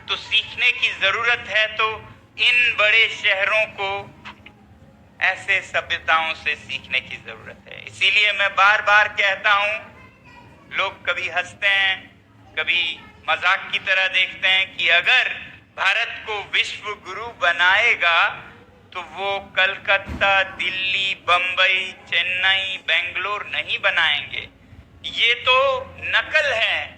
तो सीखने की जरूरत है। तो इन बड़े शहरों को ऐसे सभ्यताओं से सीखने की जरूरत है। इसीलिए मैं बार बार कहता हूं, लोग कभी हंसते हैं, कभी मजाक की तरह देखते हैं कि अगर भारत को विश्व गुरु बनाएगा तो वो कलकत्ता, दिल्ली, बंबई, चेन्नई, बेंगलोर नहीं बनाएंगे। ये तो नकल है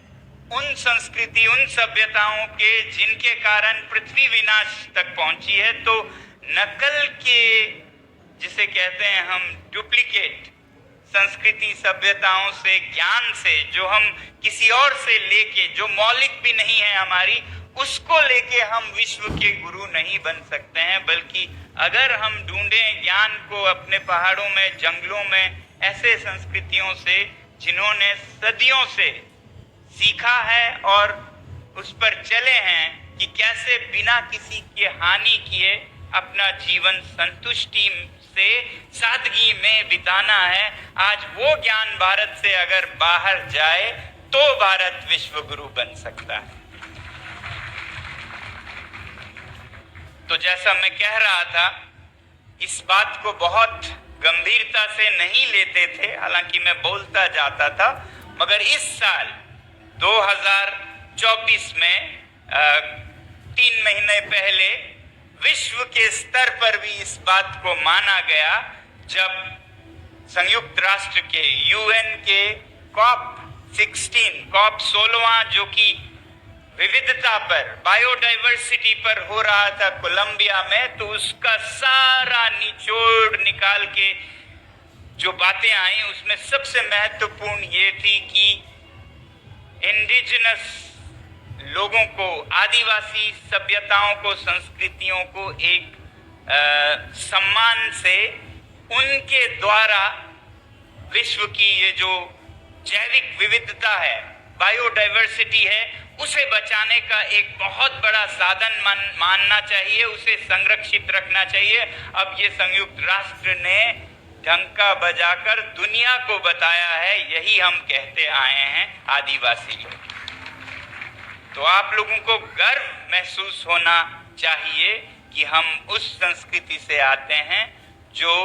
उन संस्कृति, उन सभ्यताओं के जिनके कारण पृथ्वी विनाश तक पहुंची है। तो नकल के, जिसे कहते हैं हम डुप्लीकेट संस्कृति, सभ्यताओं से, ज्ञान से, जो हम किसी और से लेके, जो मौलिक भी नहीं है हमारी, उसको लेके हम विश्व के गुरु नहीं बन सकते हैं। बल्कि अगर हम ढूंढें ज्ञान को अपने पहाड़ों में, जंगलों में, ऐसे संस्कृतियों से जिन्होंने सदियों से सीखा है और उस पर चले हैं कि कैसे बिना किसी के हानि किए अपना जीवन संतुष्टि से, सादगी में बिताना है। आज वो ज्ञान भारत से अगर बाहर जाए तो भारत विश्व गुरु बन सकता है। तो जैसा मैं कह रहा था, इस बात को बहुत गंभीरता से नहीं लेते थे, हालांकि मैं बोलता जाता था, मगर इस साल 2024 में 3 महीने पहले विश्व के स्तर पर भी इस बात को माना गया जब संयुक्त राष्ट्र के, यूएन के COP 16 जो कि विविधता पर, बायोडाइवर्सिटी पर हो रहा था कोलंबिया में, तो उसका सारा निचोड़ निकाल के जो बातें आई उसमें सबसे महत्वपूर्ण ये थी कि इंडिजिनस लोगों को, आदिवासी सभ्यताओं को, संस्कृतियों को एक सम्मान से उनके द्वारा विश्व की ये जो जैविक विविधता है, बायोडाइवर्सिटी है, उसे बचाने का एक बहुत बड़ा साधन मानना चाहिए, उसे संरक्षित रखना चाहिए। अब ये संयुक्त राष्ट्र ने डंका बजाकर दुनिया को बताया है, यही हम कहते आए हैं आदिवासी लोग। तो आप लोगों को गर्व महसूस होना चाहिए कि हम उस संस्कृति से आते हैं जो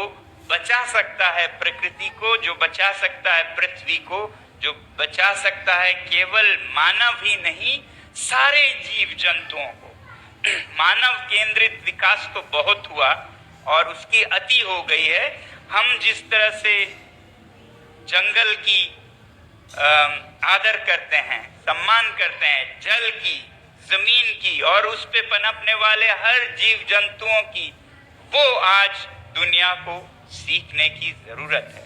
बचा सकता है प्रकृति को, जो बचा सकता है पृथ्वी को, जो बचा सकता है केवल मानव ही नहीं, सारे जीव जंतुओं को। मानव केंद्रित विकास तो बहुत हुआ और उसकी अति हो गई है। हम जिस तरह से जंगल की आदर करते हैं, सम्मान करते हैं, जल की, जमीन की और उस पे पनपने वाले हर जीव जंतुओं की, वो आज दुनिया को सीखने की जरूरत है।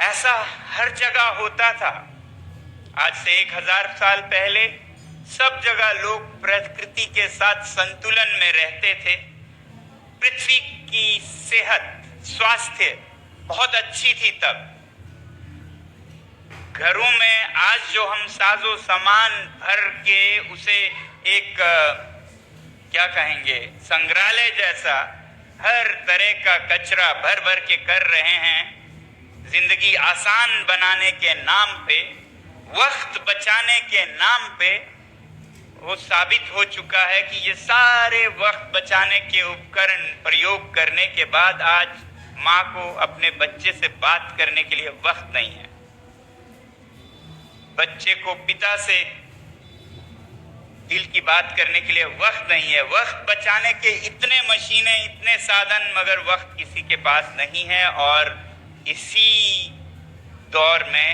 ऐसा हर जगह होता था। आज से 1000 साल पहले सब जगह लोग प्रकृति के साथ संतुलन में रहते थे। पृथ्वी की सेहत, स्वास्थ्य बहुत अच्छी थी तब। घरों में आज जो हम साजो सामान भर के उसे एक क्या कहेंगे, संग्रहालय जैसा हर तरह का कचरा भर भर के कर रहे हैं, जिंदगी आसान बनाने के नाम पे, वक्त बचाने के नाम पे, वो साबित हो चुका है कि ये सारे वक्त बचाने के उपकरण प्रयोग करने के बाद आज माँ को अपने बच्चे से बात करने के लिए वक्त नहीं है। बच्चे को पिता से दिल की बात करने के लिए वक्त नहीं है। वक्त बचाने के इतने मशीनें, इतने साधन, मगर वक्त किसी के पास नहीं है। और इसी दौर में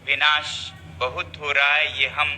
विनाश बहुत हो रहा है, ये हम